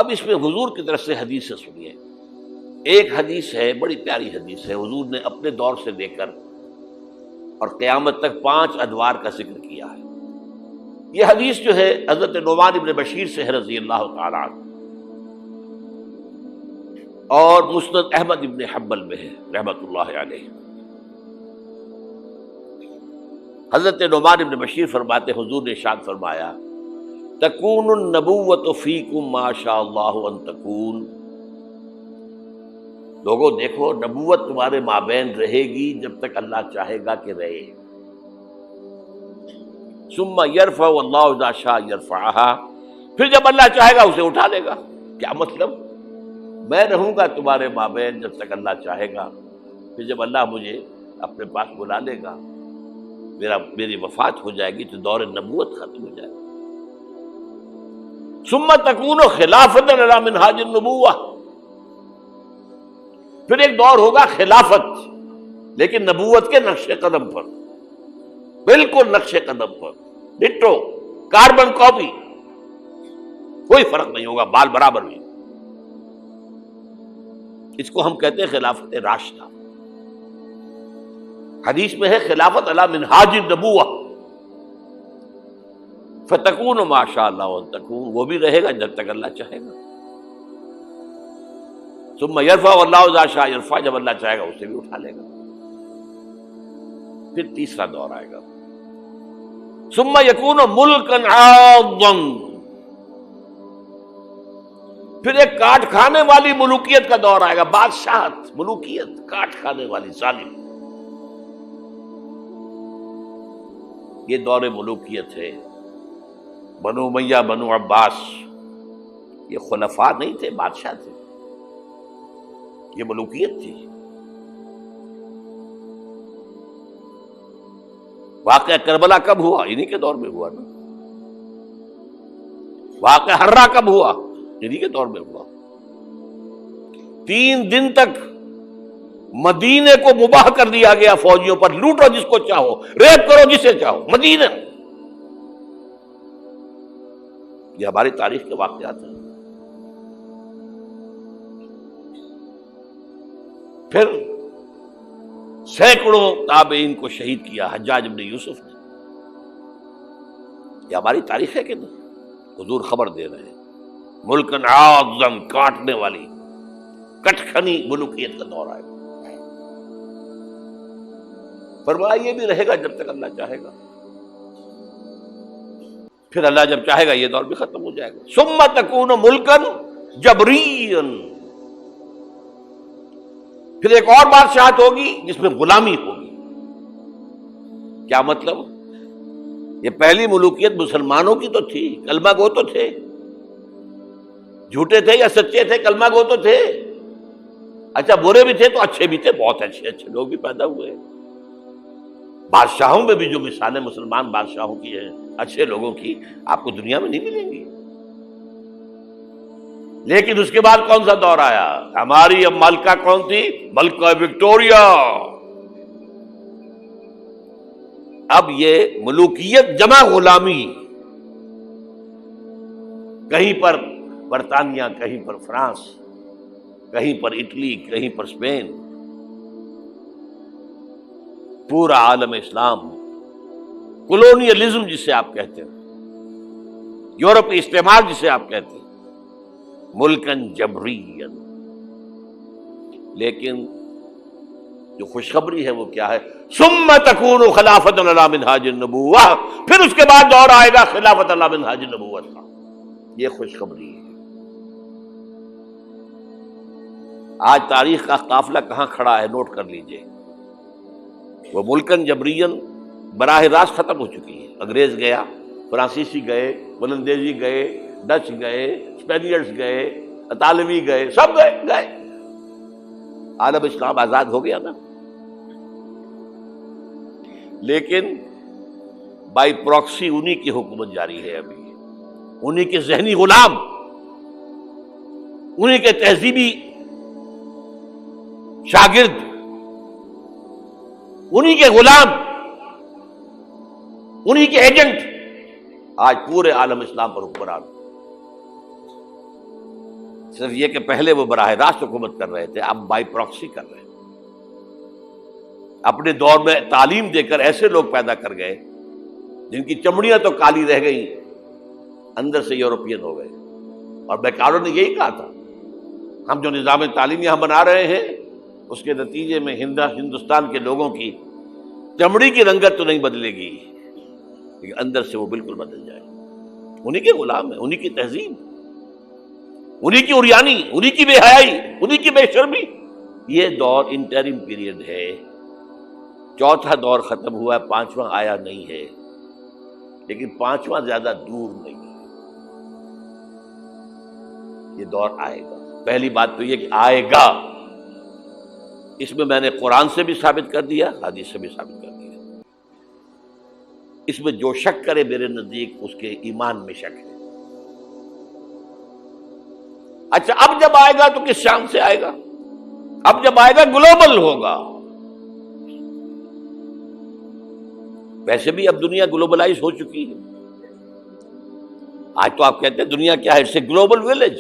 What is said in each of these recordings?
اب اس میں حضور کی طرف سے حدیث سے سنیے. ایک حدیث ہے، بڑی پیاری حدیث ہے، حضور نے اپنے دور سے لے کر اور قیامت تک 5 ادوار کا ذکر کیا ہے. یہ حدیث جو ہے حضرت نعمان بن بشیر سے ہے رضی اللہ تعالی عنہ، اور مسند احمد بن حنبل میں ہے رحمۃ اللہ علیہ. حضرت نعمان بن بشیر فرماتے حضور نے ارشاد فرمایا تکون النبوۃ فیکم ما شاء اللہ ان تکون. لوگوں دیکھو، نبوت تمہارے مابین رہے گی جب تک اللہ چاہے گا کہ رہے. ثم یرفع اللہ اذا شاء یرفعها، پھر جب اللہ چاہے گا اسے اٹھا لے گا. کیا مطلب؟ میں رہوں گا تمہارے مابین جب تک اللہ چاہے گا، پھر جب اللہ مجھے اپنے پاس بلا لے گا، میری وفات ہو جائے گی تو دور نبوت ختم ہو جائے گا. ثم تکون خلافۃ علی منہاج النبوہ، پھر ایک دور ہوگا خلافت، لیکن نبوت کے نقش قدم پر، بالکل نقش قدم پر، ڈٹو، کاربن کاپی، کوئی فرق نہیں ہوگا، بال برابر بھی. اس کو ہم کہتے ہیں خلافت راشدہ. حدیث میں ہے خلافت علی منہاج النبوہ، فتکون ما شاء اللہ ان تکون، وہ بھی رہے گا جب تک اللہ چاہے گا. ثم یرفع اللہ اذا شاء یرفع، جب اللہ چاہے گا اسے بھی اٹھا لے گا. پھر تیسرا دور آئے گا ثم یکون ملکا عاضا، پھر ایک کاٹ کھانے والی ملوکیت کا دور آئے گا. بادشاہت، ملوکیت، کاٹ کھانے والی، ظالم. یہ دور ملوکیت ہے. بنو امیہ، بنو عباس، یہ خلفاء نہیں تھے، بادشاہ تھے. یہ ملوکیت تھی. واقعہ کربلا کب ہوا؟ انہی کے دور میں ہوا نا. واقعہ ہررا کب ہوا؟ انہی کے دور میں ہوا. 3 دن تک مدینے کو مباح کر دیا گیا فوجیوں پر، لوٹو جس کو چاہو، ریپ کرو جسے چاہو، مدینہ. یہ ہماری تاریخ کے واقعات ہیں. پھر سینکڑوں تابعین کو شہید کیا حجاج بن یوسف نے. یہ ہماری تاریخ ہے کہ نہیں؟ حضور خبر دے رہے ہیں ملکن عاضا، کاٹنے والی، کٹکھنی ملوکیت کا دور آئے گا. فرمایا یہ بھی رہے گا جب تک اللہ چاہے گا، پھر اللہ جب چاہے گا یہ دور بھی ختم ہو جائے گا. ثم تکون ملکن جبریا، پھر ایک اور بادشاہت ہوگی جس میں غلامی ہوگی. کیا مطلب؟ یہ پہلی ملوکیت مسلمانوں کی تو تھی، کلمہ گو تو تھے، جھوٹے تھے یا سچے تھے، کلمہ گو تو تھے. اچھا برے بھی تھے تو اچھے بھی تھے، بہت اچھے اچھے لوگ بھی پیدا ہوئے. بادشاہوں میں بھی جو مثالیں مسلمان بادشاہوں کی ہیں، اچھے لوگوں کی، آپ کو دنیا میں نہیں ملیں گی. لیکن اس کے بعد کون سا دور آیا؟ ہماری اب ملکہ کون تھی؟ ملکہ وکٹوریہ. اب یہ ملوکیت جمع غلامی، کہیں پر برطانیہ، کہیں پر فرانس، کہیں پر اٹلی، کہیں پر اسپین، پورا عالم اسلام، کولونیلزم جسے آپ کہتے ہیں، یورپی استعمار جسے آپ کہتے ہیں، ملکن جبرین. لیکن جو خوشخبری ہے وہ کیا ہے؟ ثم تکون خلافۃ علی منہاج النبوہ، پھر اس کے بعد دور آئے گا خلافت علی منہاج النبوت کا. یہ خوشخبری ہے. آج تاریخ کا قافلہ کہاں کھڑا ہے نوٹ کر لیجئے. وہ ملکن جبرین براہ راست ختم ہو چکی ہے. انگریز گیا، فرانسیسی گئے، ولندیزی گئے، ڈچ گئے، اسپینیئرز گئے، اطالوی گئے، سب گئے. عالم اسلام آزاد ہو گیا نا. لیکن بائی پراکسی انہی کی حکومت جاری ہے ابھی. انہی کے ذہنی غلام، انہی کے تہذیبی شاگرد، انہی کے غلام، انہی کے ایجنٹ آج پورے عالم اسلام پر حکمران. صرف یہ کہ پہلے وہ براہ راست حکومت کر رہے تھے، اب بائی پراکسی کر رہے ہیں۔ اپنے دور میں تعلیم دے کر ایسے لوگ پیدا کر گئے جن کی چمڑیاں تو کالی رہ گئیں، اندر سے یورپین ہو گئے۔ اور بیکاروں نے یہی کہا تھا، ہم جو نظام تعلیم یہاں بنا رہے ہیں اس کے نتیجے میں ہندوستان کے لوگوں کی چمڑی کی رنگت تو نہیں بدلے گی لیکن اندر سے وہ بالکل بدل جائے۔ انہی کے غلام ہیں، انہی کی تہذیب، انہی کی عریانی، انہی کی بے حیائی، انہی کی بے شرمی۔ یہ دور انٹرم پیریڈ ہے، چوتھا دور ختم ہوا ہے، پانچواں آیا نہیں ہے، لیکن پانچواں زیادہ دور نہیں ہے، یہ دور آئے گا۔ پہلی بات تو یہ کہ آئے گا، اس میں میں نے قرآن سے بھی ثابت کر دیا، حدیث سے بھی ثابت کر دیا۔ اس میں جو شک کرے میرے نزدیک اس کے ایمان میں شک ہے۔ اچھا، اب جب آئے گا تو کس شان سے آئے گا؟ اب جب آئے گا گلوبل ہوگا۔ ویسے بھی اب دنیا گلوبلائز ہو چکی ہے۔ آج تو آپ کہتے ہیں دنیا کیا ہے؟ It's a global village.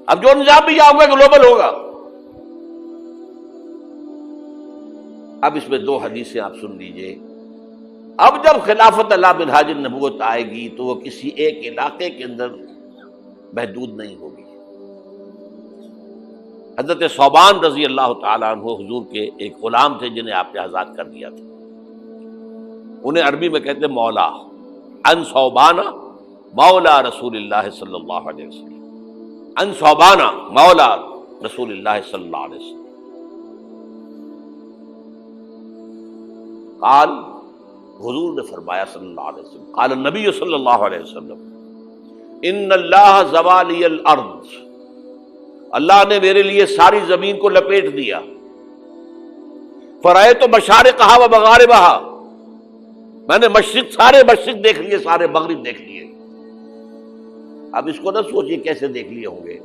اب جو نظام بھی یہاں ہوگا گلوبل ہوگا۔ اب اس میں دو حدیثیں آپ سن لیجئے۔ اب جب خلافت اللہ منہاج النبوت آئے گی تو وہ کسی ایک علاقے کے اندر محدود نہیں ہوگی۔ حضرت ثوبان رضی اللہ تعالیٰ عنہ حضور کے ایک غلام تھے جنہیں آپ نے آزاد کر دیا تھا، انہیں عربی میں کہتے ہیں مولا، ان ثوبان مولا رسول اللہ صلی اللہ علیہ وسلم، ان ثوبان مولا رسول اللہ صلی اللہ علیہ وسلم۔ قال، حضور نے فرمایا صلی اللہ علیہ وسلم، قال النبی صلی اللہ علیہ وسلم، ان اللہ زوالی الارض، اللہ نے میرے لیے ساری زمین کو لپیٹ دیا، فرأیت مشارقہا و مغاربہا، میں نے سارے مشرق دیکھ لیے، سارے مغرب دیکھ لیے۔ اب اس کو نہ سوچیے کیسے دیکھ لیے ہوں گے،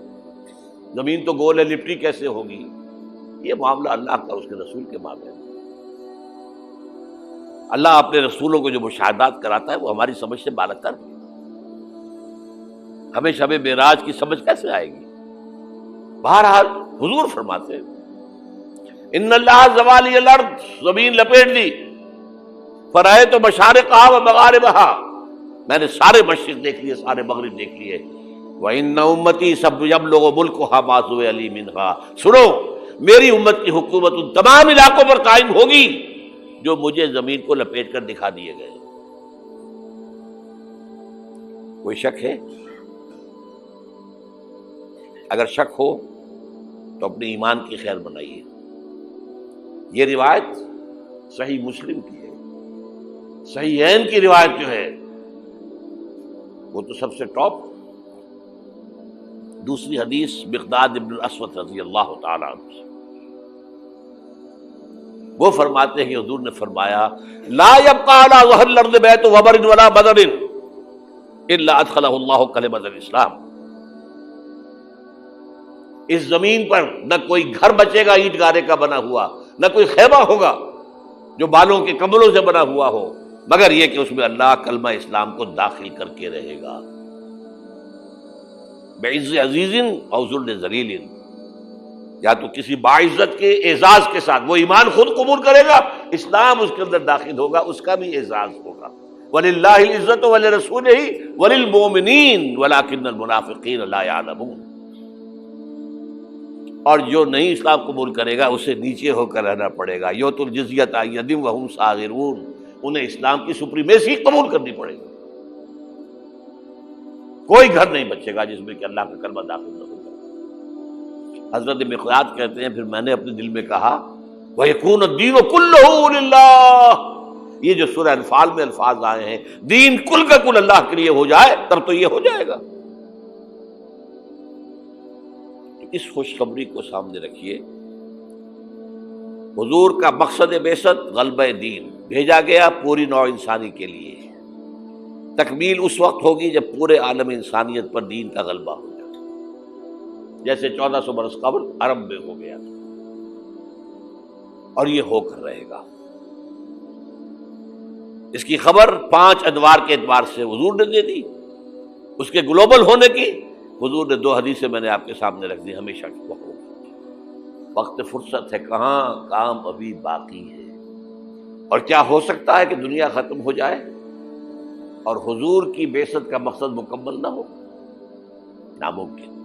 زمین تو گول ہے، لپٹی کیسے ہوگی؟ یہ معاملہ اللہ کا، اس کے رسول کے معاملے میں۔ اللہ اپنے رسولوں کو جو مشاہدات کراتا ہے وہ ہماری سمجھ سے بالاتر ہے۔ ہمیں شب معراج کی سمجھ کیسے آئے گی؟ بہرحال حضور فرماتے ہیں ان اللہ زوالی الارض، زمین لپیٹ دی، فرأیت مشارقہا و مغاربہا، میں نے سارے مشرق دیکھ لیے، سارے مغرب دیکھ لیے۔ وَإِنَّ أُمَّتِي سَيَبْلُغُ مُلْكُهَا مَا زُوِّئَ لِي مِنْهَا، سنو، میری امت کی حکومت ان تمام علاقوں پر قائم ہوگی جو مجھے زمین کو لپیٹ کر دکھا دیے گئے۔ کوئی شک ہے؟ اگر شک ہو تو اپنے ایمان کی خیر بنائیے۔ یہ روایت صحیح مسلم کی ہے، صحیحین کی روایت جو ہے وہ تو سب سے ٹاپ۔ دوسری حدیث مقداد ابن الاسود رضی اللہ تعالیٰ عنہ، وہ فرماتے ہیں کہ حضور نے فرمایا لا يبقى على ظهر الارض بيت وبر ولا بدر الا ادخله الله كلمة الاسلام، اس زمین پر نہ کوئی گھر بچے گا اینٹ گارے کا بنا ہوا، نہ کوئی خیمہ ہوگا جو بالوں کے کمبلوں سے بنا ہوا ہو، مگر یہ کہ اس میں اللہ کلمہ اسلام کو داخل کر کے رہے گا۔ بعز عزیز او ذل ذلیل، یا تو کسی باعزت کے اعزاز کے ساتھ، وہ ایمان خود قبول کرے گا، اسلام اس کے اندر داخل ہوگا، اس کا بھی اعزاز ہوگا۔ وَلِلَّهِ الْعِزَّةُ وَلِرَسُولِهِ وَلِلْمُؤْمِنِينَ وَلَكِنَّ الْمُنَافِقِينَ لَا يَعْلَمُونَ۔ اور جو نہیں اسلام قبول کرے گا اسے نیچے ہو کر رہنا پڑے گا، یؤتُوا الجزیۃ عن یدٍ وَهُمْ صاغرون، انہیں اسلام کی سپریمیسی قبول کرنی پڑے گی۔ کوئی گھر نہیں بچے گا جس میں کہ اللہ کا کلمہ داخل نہ ہوگا۔ حضرت مقداد کہتے ہیں پھر میں نے اپنے دل میں کہا وَيَكُونُ الدِّينُ كُلُّهُ لِلَّهِ، یہ جو سورہ انفال میں الفاظ آئے ہیں، دین کل کا کل اللہ کے لیے ہو جائے تب تو یہ ہو جائے گا۔ تو اس خوشخبری کو سامنے رکھیے۔ حضور کا مقصد بعثت غلبہ دین، بھیجا گیا پوری نوع انسانی کے لیے۔ تکمیل اس وقت ہوگی جب پورے عالم انسانیت پر دین کا غلبہ ہو جائے، جیسے 1400 برس قبل عرب میں ہو گیا تھا، اور یہ ہو کر رہے گا۔ اس کی خبر 5 ادوار کے اعتبار سے حضور نے دے دی، اس کے گلوبل ہونے کی، حضور نے دو حدیثیں میں نے آپ کے سامنے رکھ دی، ہمیشہ کی وقت وقت فرصت ہے، کہاں کام ابھی باقی ہے، اور کیا ہو سکتا ہے کہ دنیا ختم ہو جائے اور حضور کی بعثت کا مقصد مکمل نہ ہو؟ ناممکن۔